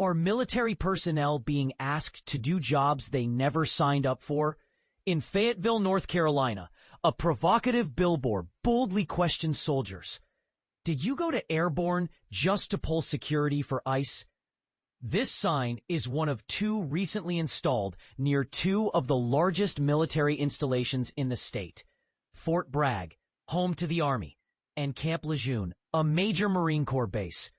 Are military personnel being asked to do jobs they never signed up for? In Fayetteville, North Carolina, a provocative billboard boldly questions soldiers. Did you go to Airborne just to pull security for ICE? This sign is one of two recently installed near two of the largest military installations in the state. Fort Bragg, home to the Army, and Camp Lejeune, a major Marine Corps base.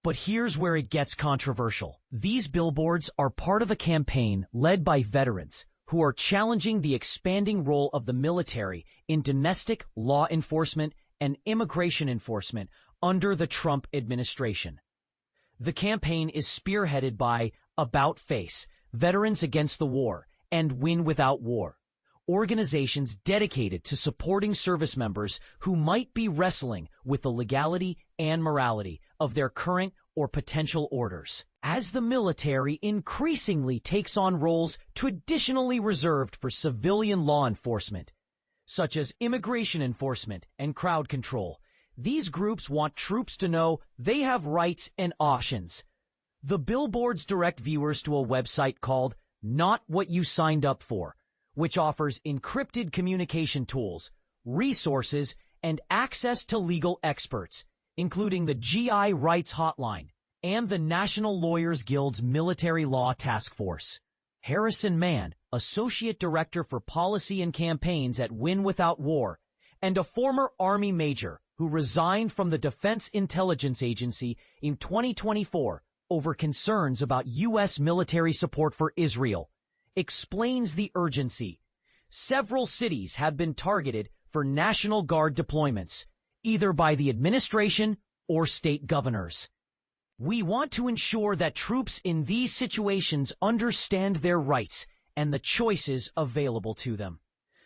But here's where it gets controversial. These billboards are part of a campaign led by veterans who are challenging the expanding role of the military in domestic law enforcement and immigration enforcement under the Trump administration. The campaign is spearheaded by About Face, Veterans Against the War, and Win Without War, organizations dedicated to supporting service members who might be wrestling with the legality and morality of their current or potential orders. As the military increasingly takes on roles traditionally reserved for civilian law enforcement, such as immigration enforcement and crowd control, these groups want troops to know they have rights and options. The billboards direct viewers to a website called Not What You Signed Up For, which offers encrypted communication tools, resources, and access to legal experts, including the GI Rights Hotline and the National Lawyers Guild's Military Law Task Force. Harrison Mann, Associate Director for Policy and Campaigns at Win Without War, and a former Army major who resigned from the Defense Intelligence Agency in 2024 over concerns about U.S. military support for Israel, explains the urgency. Several cities have been targeted for National Guard deployments, either by the administration or state governors. We want to ensure that troops in these situations understand their rights and the choices available to them.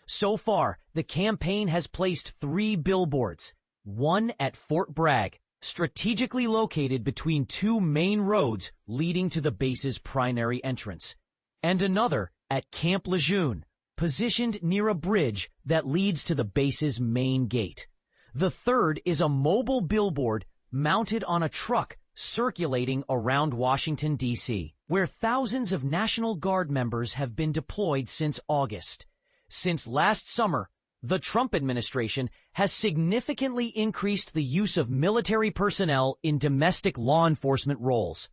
So far, the campaign has placed 3 billboards, one at Fort Bragg, strategically located between 2 main roads leading to the base's primary entrance, and another at Camp Lejeune, positioned near a bridge that leads to the base's main gate. The third is a mobile billboard mounted on a truck circulating around Washington, D.C., where thousands of National Guard members have been deployed since August. Since last summer, the Trump administration has significantly increased the use of military personnel in domestic law enforcement roles.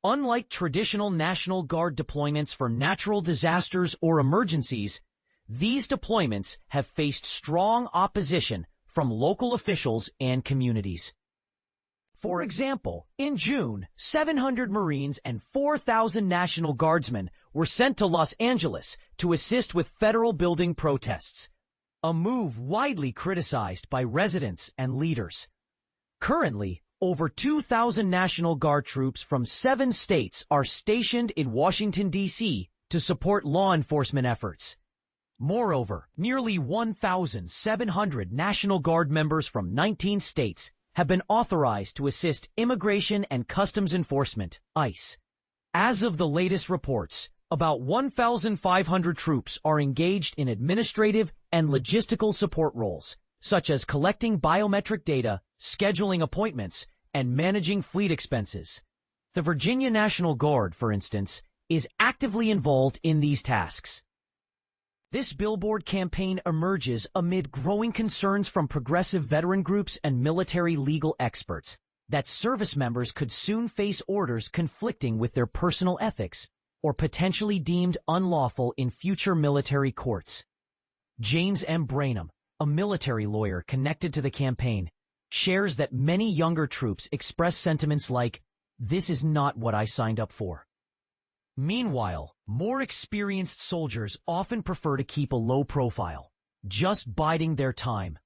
Unlike traditional National Guard deployments for natural disasters or emergencies, these deployments have faced strong opposition from local officials and communities. For example, in June, 700 Marines and 4,000 National Guardsmen were sent to Los Angeles to assist with federal building protests, a move widely criticized by residents and leaders. Currently, over 2,000 National Guard troops from 7 states are stationed in Washington, D.C. to support law enforcement efforts. Moreover, nearly 1,700 National Guard members from 19 states have been authorized to assist Immigration and Customs Enforcement, ICE. As of the latest reports, about 1,500 troops are engaged in administrative and logistical support roles, such as collecting biometric data, scheduling appointments, and managing fleet expenses. The Virginia National Guard, for instance, is actively involved in these tasks. This billboard campaign emerges amid growing concerns from progressive veteran groups and military legal experts that service members could soon face orders conflicting with their personal ethics or potentially deemed unlawful in future military courts. James M. Branham, a military lawyer connected to the campaign, shares that many younger troops express sentiments like, "This is not what I signed up for." Meanwhile, more experienced soldiers often prefer to keep a low profile, just biding their time.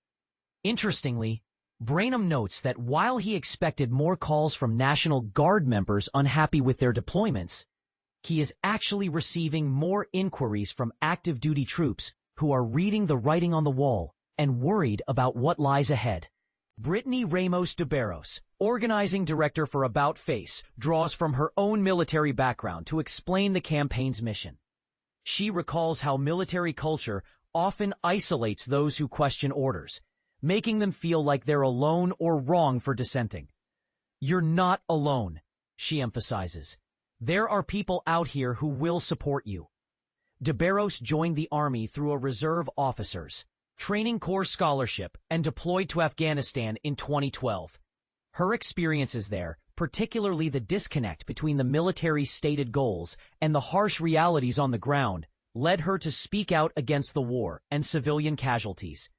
Interestingly, Branham notes that while he expected more calls from National Guard members unhappy with their deployments, he is actually receiving more inquiries from active duty troops who are reading the writing on the wall and worried about what lies ahead. Brittany Ramos de Barros, organizing director for About Face, draws from her own military background to explain the campaign's mission. She recalls how military culture often isolates those who question orders, making them feel like they're alone or wrong for dissenting. "You're not alone," she emphasizes. There are people out here who will support you. De Barros joined the Army through a Reserve Officers Training Corps scholarship and deployed to Afghanistan in 2012. Her experiences there, particularly the disconnect between the military's stated goals and the harsh realities on the ground, led her to speak out against the war and civilian casualties.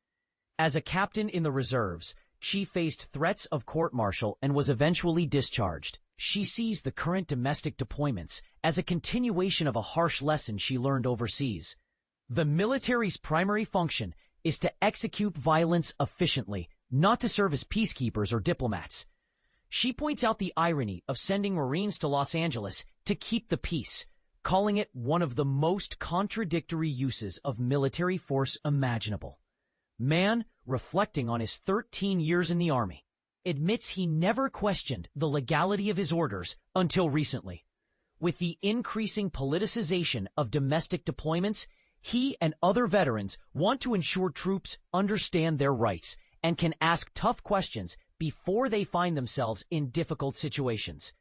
As a captain in the reserves, she faced threats of court-martial and was eventually discharged. She sees the current domestic deployments as a continuation of a harsh lesson she learned overseas. The military's primary function is to execute violence efficiently, not to serve as peacekeepers or diplomats. She points out the irony of sending Marines to Los Angeles to keep the peace, calling it one of the most contradictory uses of military force imaginable. Mann, reflecting on his 13 years in the Army, admits he never questioned the legality of his orders until recently. With the increasing politicization of domestic deployments, he and other veterans want to ensure troops understand their rights and can ask tough questions before they find themselves in difficult situations.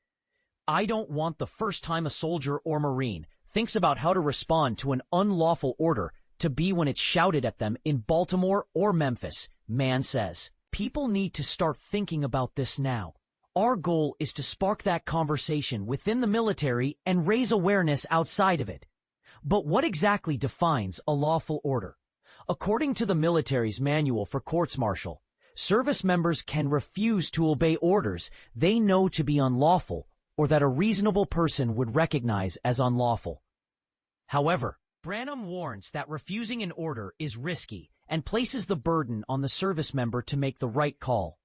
I don't want the first time a soldier or Marine thinks about how to respond to an unlawful order to be when it's shouted at them in Baltimore or Memphis, Mann says. People need to start thinking about this now. Our goal is to spark that conversation within the military and raise awareness outside of it. But what exactly defines a lawful order? According to the military's manual for courts-martial, service members can refuse to obey orders they know to be unlawful or that a reasonable person would recognize as unlawful. However, Branham warns that refusing an order is risky and places the burden on the service member to make the right call.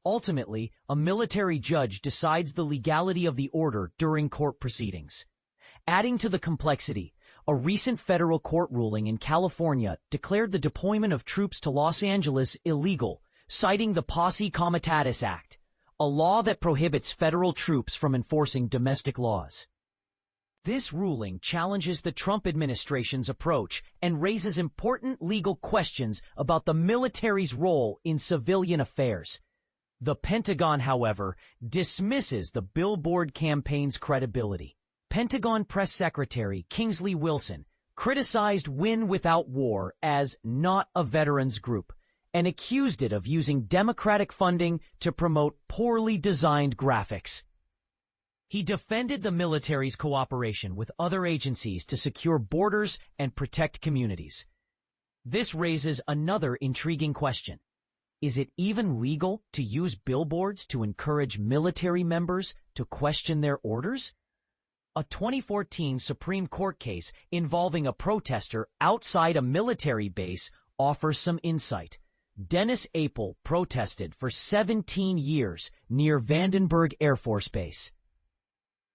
Ultimately, a military judge decides the legality of the order during court proceedings. Adding to the complexity, a recent federal court ruling in California declared the deployment of troops to Los Angeles illegal, citing the Posse Comitatus Act, a law that prohibits federal troops from enforcing domestic laws. This ruling challenges the Trump administration's approach and raises important legal questions about the military's role in civilian affairs. The Pentagon, however, dismisses the billboard campaign's credibility. Pentagon Press Secretary Kingsley Wilson criticized Win Without War as not a veterans group and accused it of using Democratic funding to promote poorly designed graphics. He defended the military's cooperation with other agencies to secure borders and protect communities. This raises another intriguing question. Is it even legal to use billboards to encourage military members to question their orders? A 2014 Supreme Court case involving a protester outside a military base offers some insight. Dennis Apel protested for 17 years near Vandenberg Air Force Base,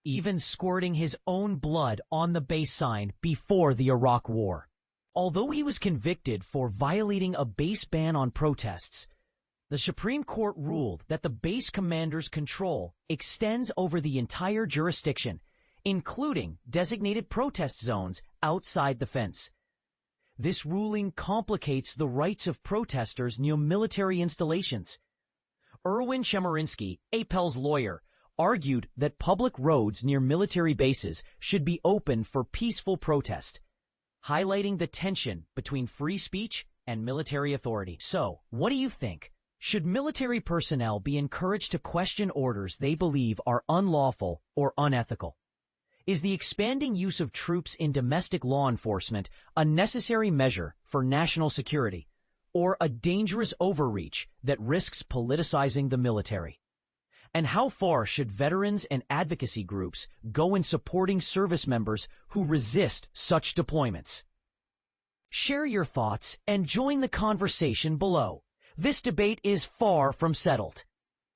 even squirting his own blood on the base sign before the Iraq War. Although he was convicted for violating a base ban on protests, the Supreme Court ruled that the base commander's control extends over the entire jurisdiction, including designated protest zones outside the fence. This ruling complicates the rights of protesters near military installations. Erwin Chemerinsky, Apel's lawyer, argued that public roads near military bases should be open for peaceful protest, highlighting the tension between free speech and military authority. So, what do you think? Should military personnel be encouraged to question orders they believe are unlawful or unethical? Is the expanding use of troops in domestic law enforcement a necessary measure for national security, or a dangerous overreach that risks politicizing the military? And how far should veterans and advocacy groups go in supporting service members who resist such deployments? Share your thoughts and join the conversation below. This debate is far from settled.